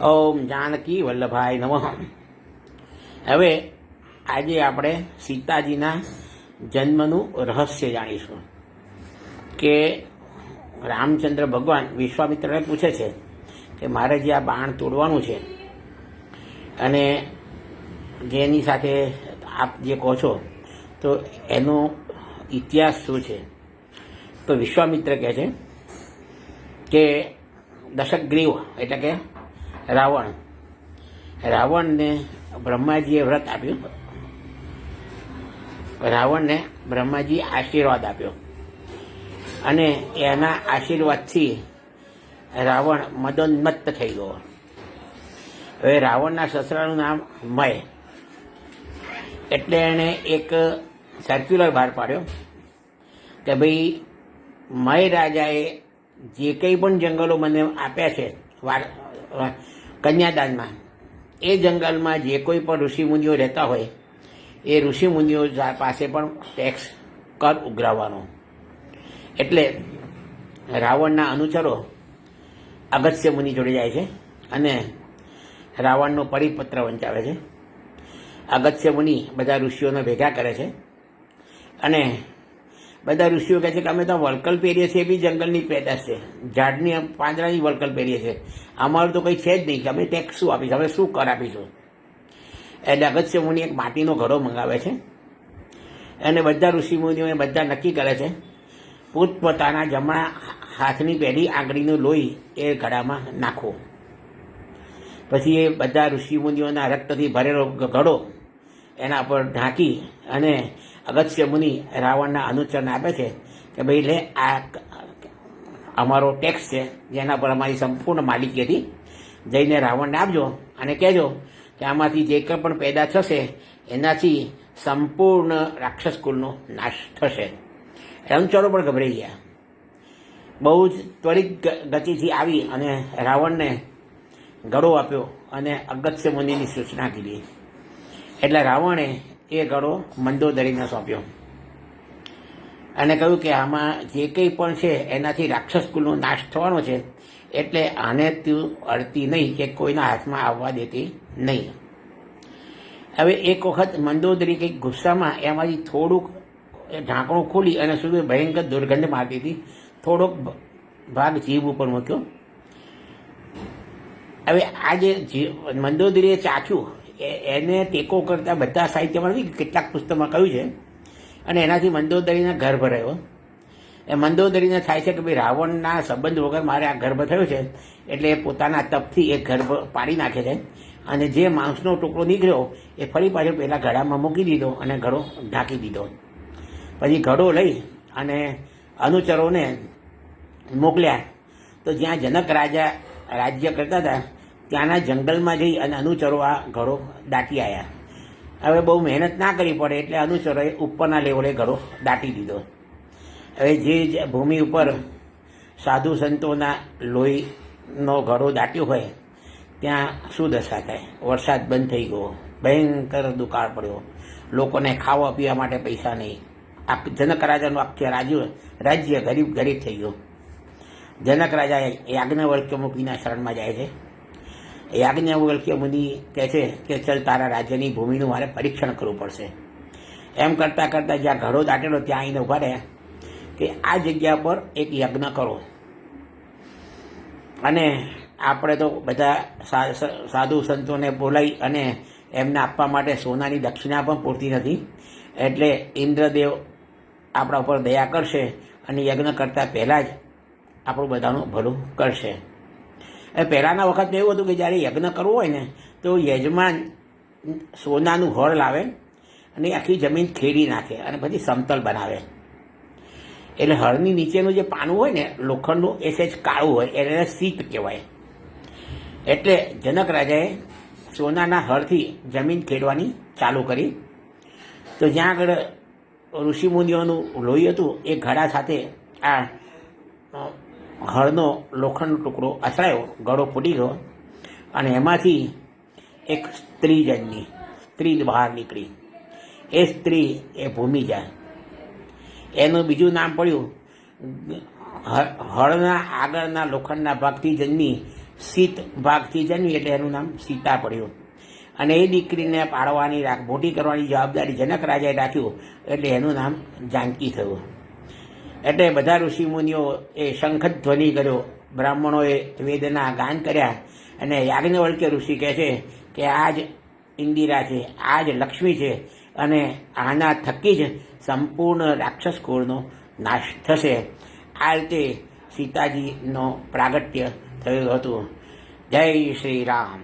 ઓમ જાનકી વલ્લભાય નમઃ. હવે આજે આપણે સીતાજીના જન્મનું રહસ્ય જાણીશું કે રામચંદ્ર ભગવાન વિશ્વામિત્રને પૂછે છે કે મારે જે આ બાણ તોડવાનું છે અને જેની સાથે આપ જે કહો છો તો એનો ઇતિહાસ શું છે. તો વિશ્વામિત્ર કહે છે કે દશગ્રીવ એટલે કે રાવણને બ્રહ્માજીએ વ્રત આપ્યું. રાવણને બ્રહ્માજી આશીર્વાદ આપ્યો અને એના આશીર્વાદથી રાવણ મદોન્મત્ત થઈ ગયો. હવે રાવણના સસરાનું નામ મય, એટલે એણે એક સર્ક્યુલર બહાર પાડ્યો કે ભાઈ મય રાજાએ જે કંઈ પણ જંગલો મને આપ્યા છે કન્યાદાનમાં, એ જંગલમાં જે કોઈ પણ ઋષિમુનિઓ રહેતા હોય એ ઋષિમુનિઓ પાસે પણ ટેક્સ કર ઉઘરાવવાનો. એટલે રાવણના અનુચરો અગસ્ત્ય મુનિ જોડે જાય છે અને રાવણનો પરિપત્ર વંચાવે છે. અગસ્ત્ય મુનિ બધા ઋષિઓને ભેગા કરે છે અને બધા ઋષિઓ કહે છે કે અમે તો વળકલ પહેરીએ છીએ, એ બી જંગલની પેદાશ છે, ઝાડની પાંદડાની વળકલ પહેરીએ છીએ, અમારું તો કંઈ છે જ નહીં કે અમે ટેક્સ શું આપીશું, અમે શું કર આપીશું. એટલે અગસ્ત્ય મુનિ એક માટીનો ઘડો મંગાવે છે અને બધા ઋષિમુનિઓએ બધા નક્કી કરે છે પોતપોતાના જમણા હાથની પહેલી આંગળીનું લોહી એ ઘડામાં નાખવું. પછી એ બધા ઋષિમુનિઓના રક્તથી ભરેલો ઘડો એના પર ઢાંકી અને અગસ્ત્ય મુનિ રાવણના અનુચરને આપે છે કે ભાઈ લે, આ અમારો ટેક્સ છે જેના પર અમારી સંપૂર્ણ માલિકી હતી, જઈને રાવણને આપજો અને કહેજો કે આમાંથી જે કંઈ પણ પેદા થશે એનાથી સંપૂર્ણ રાક્ષસ કુળનો નાશ થશે. અનુચરો પણ ગભરાઈ ગયા, બહુ જ ત્વરિત ગતિથી આવી અને રાવણને ઘડો આપ્યો અને અગસ્ત્ય મુનિની સૂચના કીધી. એટલે રાવણે એ ઘડો મંદોદરીને સોંપ્યો અને કહ્યું કે આમાં જે કંઈ પણ છે એનાથી રાક્ષસ કુલનો નાશ થવાનો છે, એટલે આને તું અડતી નહીં કે કોઈના હાથમાં આવવા દેતી નહીં. હવે એક વખત મંદોદરી કંઈક ગુસ્સામાં એમાંથી થોડુંક ઢાંકણું ખોલી અને સુધી ભયંકર દુર્ગંધ મારતી હતી, થોડોક ભાગ જીભ ઉપર મૂક્યો. હવે આ જે મંદોદરીએ ચાખ્યું એને ટેકો કરતા બધા સાહિત્યમાં કેટલાક પુસ્તકમાં કહ્યું છે અને એનાથી મંદોદરીના ગર્ભ રહ્યો. એ મંદોદરીને થાય છે કે ભાઈ રાવણના સંબંધ વગર મારે આ ગર્ભ થયો છે, એટલે એ પોતાના તપથી એ ગર્ભ પાડી નાખે છે અને જે માંસનો ટુકડો નીકળ્યો એ ફરી પાછો પેલા ઘડામાં મૂકી દીધો અને ઘડો ઢાંકી દીધો. પછી ઘડો લઈ અને અનુચરોને મોકલ્યા. તો જ્યાં જનક રાજા રાજ્ય કરતા હતા ત્યાંના જંગલમાં જઈ અને અનુચરો આ ઘડો દાટી આવ્યા. હવે બહુ મહેનત ના કરવી પડે એટલે અનુચરોએ ઉપરના લેવલે ઘડો દાટી દીધો. હવે જે ભૂમિ ઉપર સાધુ સંતોના લોહીનો ઘડો દાટ્યો હોય ત્યાં શું દશા થાય. વરસાદ બંધ થઈ ગયો, ભયંકર દુકાળ પડ્યો, લોકોને ખાવા પીવા માટે પૈસા નહીં. આ જનક રાજાનું આખું રાજ્ય ગરીબ ગરીબ થઈ ગયું. જનક રાજા યાજ્ઞવલ્ક્ય મુનિના શરણમાં જાય છે. યાજ્ઞવલ્ક્ય મુનિ કહે છે કે ચલ, તારા રાજ્યની ભૂમિનું મારે પરીક્ષણ કરવું પડશે. એમ કરતાં કરતાં જ્યાં ઘડો દાટેલો ત્યાં આવીને ઊભા રહ્યા કે આ જગ્યા પર એક યજ્ઞ કરો અને આપણે તો બધા સાધુ સંતોને બોલાવી અને એમને આપવા માટે સોનાની દક્ષિણા પણ પૂરતી નથી, એટલે ઇન્દ્રદેવ આપણા ઉપર દયા કરશે અને યજ્ઞ કરતાં પહેલાં જ આપણું બધાનું ભલું કરશે. એ પહેલાંના વખતમાં એવું હતું કે જ્યારે યજ્ઞ કરવો હોય ને તો યજમાન સોનાનું હળ લાવે અને આખી જમીન ખેડી નાખે અને પછી સમતલ બનાવે. એટલે હળની નીચેનું જે પાનું હોય ને લોખંડનું એ સહેજ કાળું હોય, એને શીત કહેવાય. એટલે જનક રાજાએ સોનાના હળથી જમીન ખેડવાની ચાલુ કરી. તો જ્યાં આગળ ઋષિમુનિઓનું લોહી હતું એ ઘડા સાથે આ હળનો લોખંડનો ટુકડો અથડાયો, ગળો ફૂટી ગયો અને એમાંથી એક સ્ત્રી બહાર નીકળી. એ સ્ત્રી એ ભૂમિજા. એનું બીજું નામ પડ્યું હળના આગળના લોખંડના ભાગથી જન્મી સીત ભાગથી જન્મી એટલે એનું નામ સીતા પડ્યું. અને એ દીકરીને પાળવાની મોટી કરવાની જવાબદારી જનક રાજાએ રાખ્યું એટલે એનું નામ જાનકી થયું. એટલે બધા ઋષિમુનિઓ એ શંખ ધ્વનિ કર્યો, બ્રાહ્મણોએ વેદના ગાન કર્યા અને યાજ્ઞવલ્ક્ય ઋષિ કહે છે કે આ જ ઇન્દિરા છે, આ જ લક્ષ્મી છે અને આના થકી જ સંપૂર્ણ રાક્ષસ કુળનો નાશ થશે. આ રીતે સીતાજીનો પ્રાગટ્ય થયું હતું. જય શ્રી રામ.